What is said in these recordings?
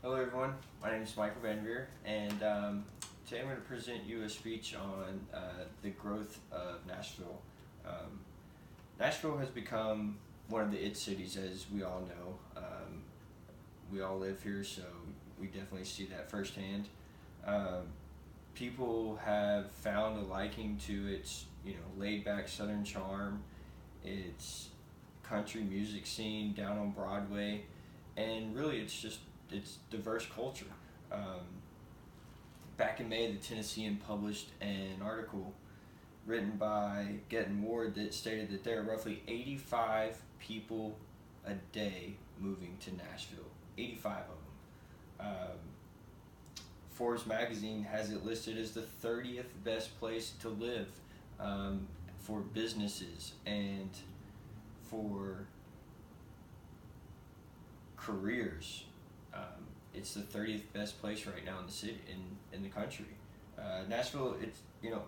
Hello everyone, my name is Michael Van Veer, and today I'm going to present you a speech on the growth of Nashville. Um, Nashville has become one of the it cities, as we all know. We all live here, so we definitely see that firsthand. Um, People have found a liking to its, laid-back Southern charm, its country music scene down on Broadway, and really it's diverse culture. Um, Back in May, the Tennessean published an article written by Gettin Ward that stated that there are roughly 85 people a day moving to Nashville. 85 of them. Forbes magazine has it listed as the 30th best place to live for businesses and for careers. It's the 30th best place right now in the city, in the country. Nashville,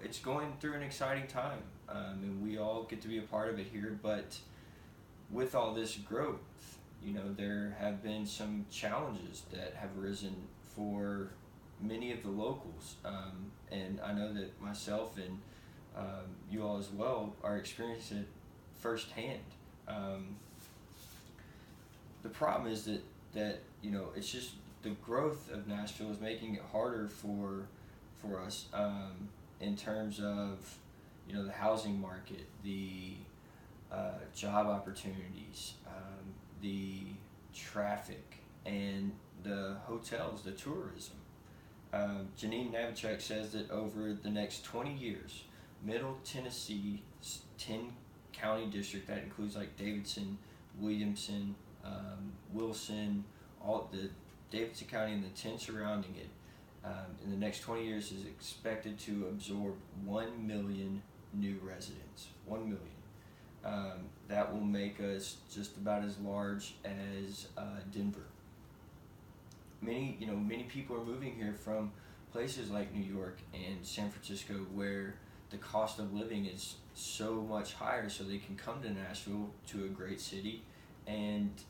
it's going through an exciting time, and we all get to be a part of it here. But with all this growth, there have been some challenges that have arisen for many of the locals, and I know that myself and you all as well are experiencing it firsthand. The problem is that it's just the growth of Nashville is making it harder for us in terms of the housing market, the job opportunities, the traffic, and the hotels, the tourism. Janine Navicek says that over the next 20 years, Middle Tennessee's 10 county district, that includes like Davidson, Williamson, Wilson, all the Davidson County and the 10 surrounding it, in the next 20 years is expected to absorb 1 million new residents. 1 million. That will make us just about as large as Denver. Many people are moving here from places like New York and San Francisco, where the cost of living is so much higher, so they can come to Nashville, to a great city, and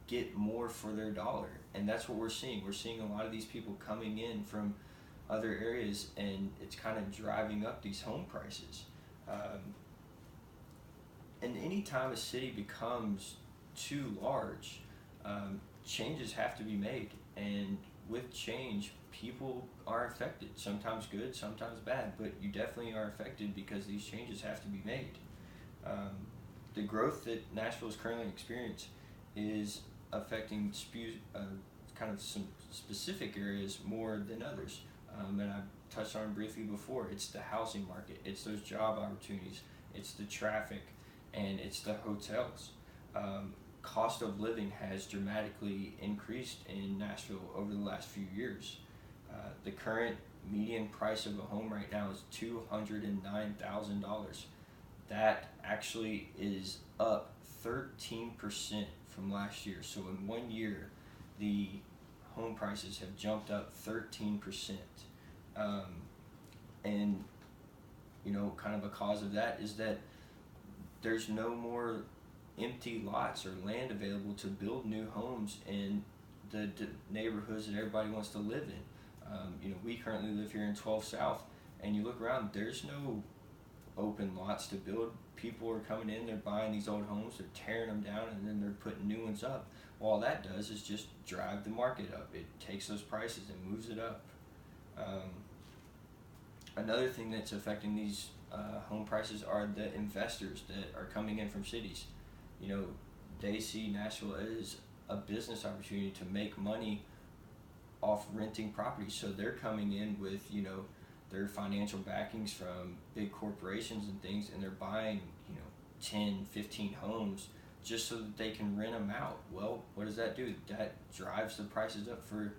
get more for their dollar. And that's what we're seeing. We're seeing a lot of these people coming in from other areas, and it's kind of driving up these home prices. And anytime a city becomes too large, changes have to be made. And with change, people are affected. Sometimes good, sometimes bad, but you definitely are affected because these changes have to be made. The growth that Nashville is currently experiencing is affecting kind of some specific areas more than others. And I touched on it briefly before. It's the housing market, it's those job opportunities, it's the traffic, and it's the hotels. Cost of living has dramatically increased in Nashville over the last few years. The current median price of a home right now is $209,000. That actually is up 13% from last year. So in 1 year, the home prices have jumped up 13%. And kind of a cause of that is that there's no more empty lots or land available to build new homes in the neighborhoods that everybody wants to live in. We currently live here in 12 South, and you look around, there's no open lots to build. People are coming in, they're buying these old homes, they're tearing them down, and then they're putting new ones up. Well, all that does is just drive the market up. It takes those prices and moves it up. Another thing that's affecting these home prices are the investors that are coming in from cities. They see Nashville as a business opportunity to make money off renting properties. So they're coming in with, their financial backings from big corporations and things, and they're buying, 10, 15 homes just so that they can rent them out. Well, what does that do? That drives the prices up for,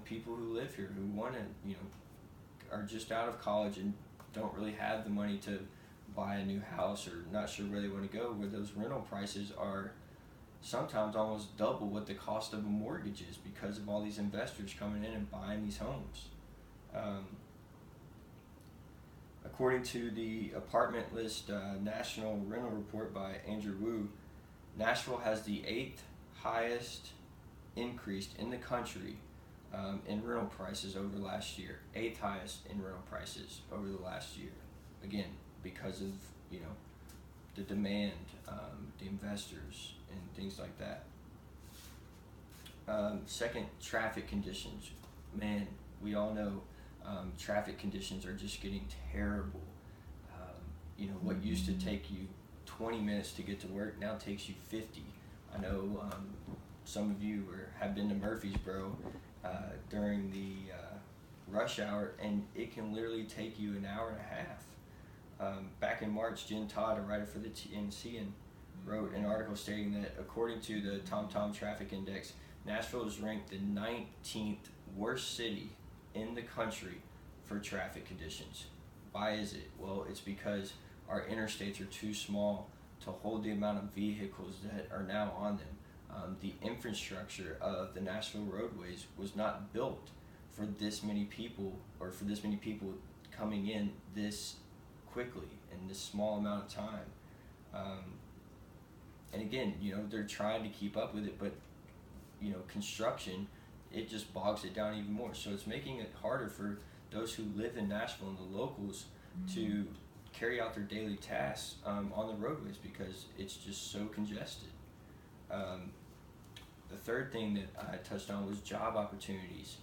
people who live here, who want to, are just out of college and don't really have the money to buy a new house, or not sure where they want to go, where those rental prices are sometimes almost double what the cost of a mortgage is because of all these investors coming in and buying these homes. According to the Apartment List National Rental Report by Andrew Wu, Nashville has the 8th highest increased in the country in rental prices over last year. 8th highest in rental prices over the last year. Again, because of the demand, the investors, and things like that. Second, traffic conditions. Man, we all know traffic conditions are just getting terrible. What used to take you 20 minutes to get to work now takes you 50. I know some of you have been to Murfreesboro during the rush hour, and it can literally take you an hour and a half. Back in March, Jen Todd, a writer for the TNC, wrote an article stating that according to the TomTom Traffic Index, Nashville is ranked the 19th worst city in the country for traffic conditions. Why is it? Well, it's because our interstates are too small to hold the amount of vehicles that are now on them. The infrastructure of the Nashville roadways was not built for this many people, or for this many people coming in this quickly in this small amount of time. And again, they're trying to keep up with it, but construction, it just bogs it down even more. So it's making it harder for those who live in Nashville and the locals to carry out their daily tasks on the roadways because it's just so congested. The third thing that I touched on was job opportunities.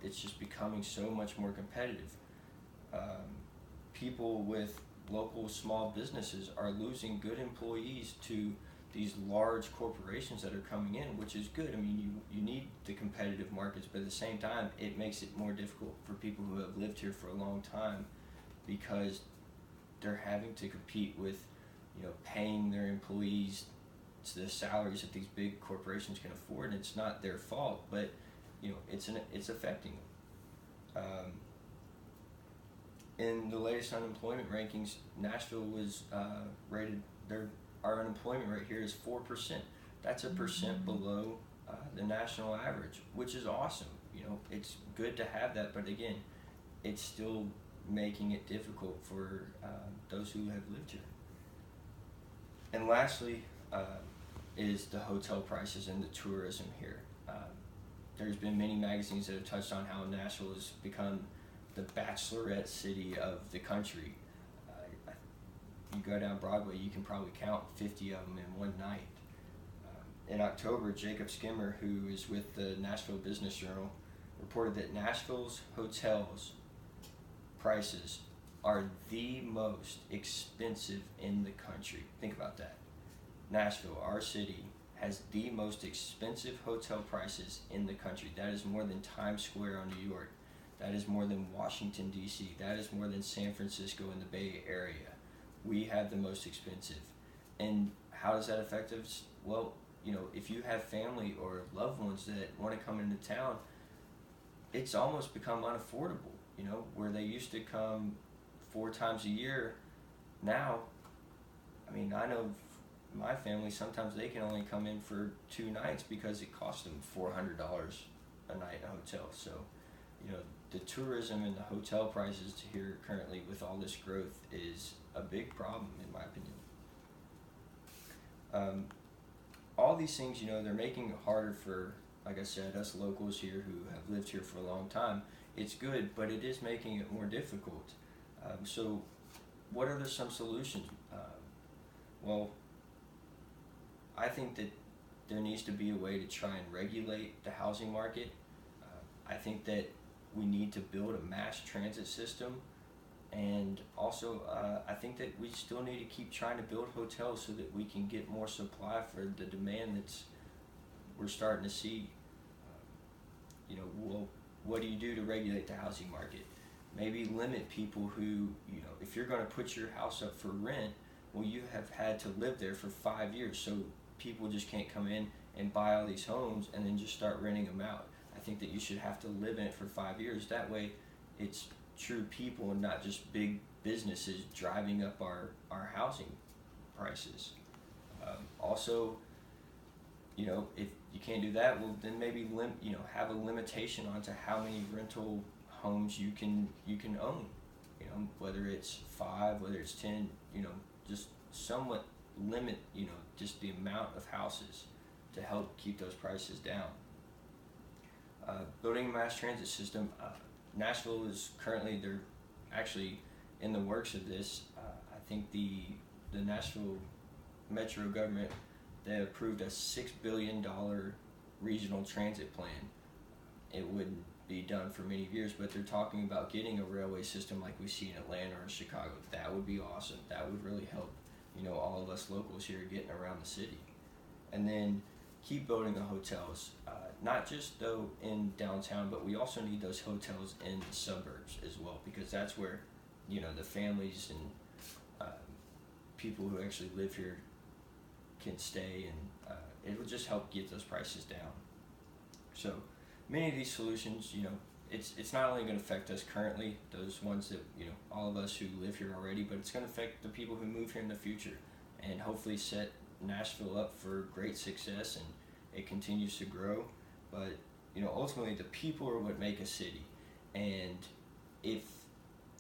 It's just becoming so much more competitive. People with local small businesses are losing good employees to these large corporations that are coming in, which is good. I mean, you need the competitive markets, but at the same time, it makes it more difficult for people who have lived here for a long time because they're having to compete with, paying their employees to the salaries that these big corporations can afford, and it's not their fault, but it's affecting them. In the latest unemployment rankings, Nashville was rated our unemployment rate here is 4%. That's 1% below the national average, which is awesome. It's good to have that, but again, it's still making it difficult for those who have lived here. And lastly, is the hotel prices and the tourism here. There's been many magazines that have touched on how Nashville has become the bachelorette city of the country. You go down Broadway, you can probably count 50 of them in one night. In October, Jacob Skimmer, who is with the Nashville Business Journal, reported that Nashville's hotels prices are the most expensive in the country. Think about that. Nashville, our city, has the most expensive hotel prices in the country. That is more than Times Square on New York. That is more than Washington, D.C. That is more than San Francisco in the Bay Area. We have the most expensive. And how does that affect us? Well, if you have family or loved ones that want to come into town, it's almost become unaffordable. Where they used to come 4 times a year, now, I know my family, sometimes they can only come in for 2 nights because it costs them $400 a night in a hotel. So, the tourism and the hotel prices here currently with all this growth is a big problem in my opinion. All these things, they're making it harder for, like I said, us locals here who have lived here for a long time. It's good, but it is making it more difficult. So what are some solutions? Well, I think that there needs to be a way to try and regulate the housing market. I think that we need to build a mass transit system, and also I think that we still need to keep trying to build hotels so that we can get more supply for the demand we're starting to see. Well, what do you do to regulate the housing market? Maybe limit people who, if you're going to put your house up for rent, well, you have had to live there for 5 years, so people just can't come in and buy all these homes and then just start renting them out. I think that you should have to live in it for 5 years. That way, it's true people and not just big businesses driving up our housing prices. Also, if you can't do that, well, then maybe have a limitation onto how many rental homes you can own. Whether it's 5, whether it's 10, just somewhat limit, just the amount of houses to help keep those prices down. Building a mass transit system. Nashville is currently, they're actually in the works of this. I think the Nashville Metro government, they approved a $6 billion regional transit plan. It wouldn't be done for many years, but they're talking about getting a railway system like we see in Atlanta or Chicago. That would be awesome. That would really help, all of us locals here getting around the city. And then keep building the hotels, not just though in downtown, but we also need those hotels in the suburbs as well, because that's where, the families and people who actually live here can stay, and it will just help get those prices down. So many of these solutions, it's not only going to affect us currently, those ones that, all of us who live here already, but it's going to affect the people who move here in the future, and hopefully set Nashville up for great success, and it continues to grow. But, ultimately the people are what make a city, and if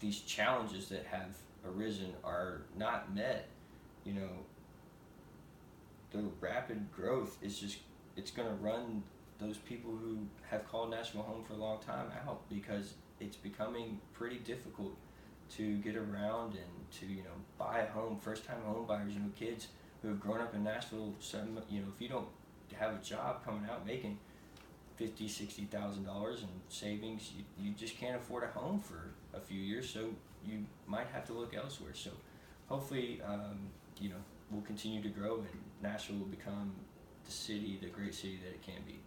these challenges that have arisen are not met, the rapid growth is just, it's going to run those people who have called Nashville home for a long time out, because it's becoming pretty difficult to get around and to, buy a home. First time home buyers, kids who have grown up in Nashville, if you don't have a job coming out making $50,000-$60,000 in savings, you just can't afford a home for a few years, so you might have to look elsewhere. So hopefully, we'll continue to grow, and Nashville will become the great city that it can be.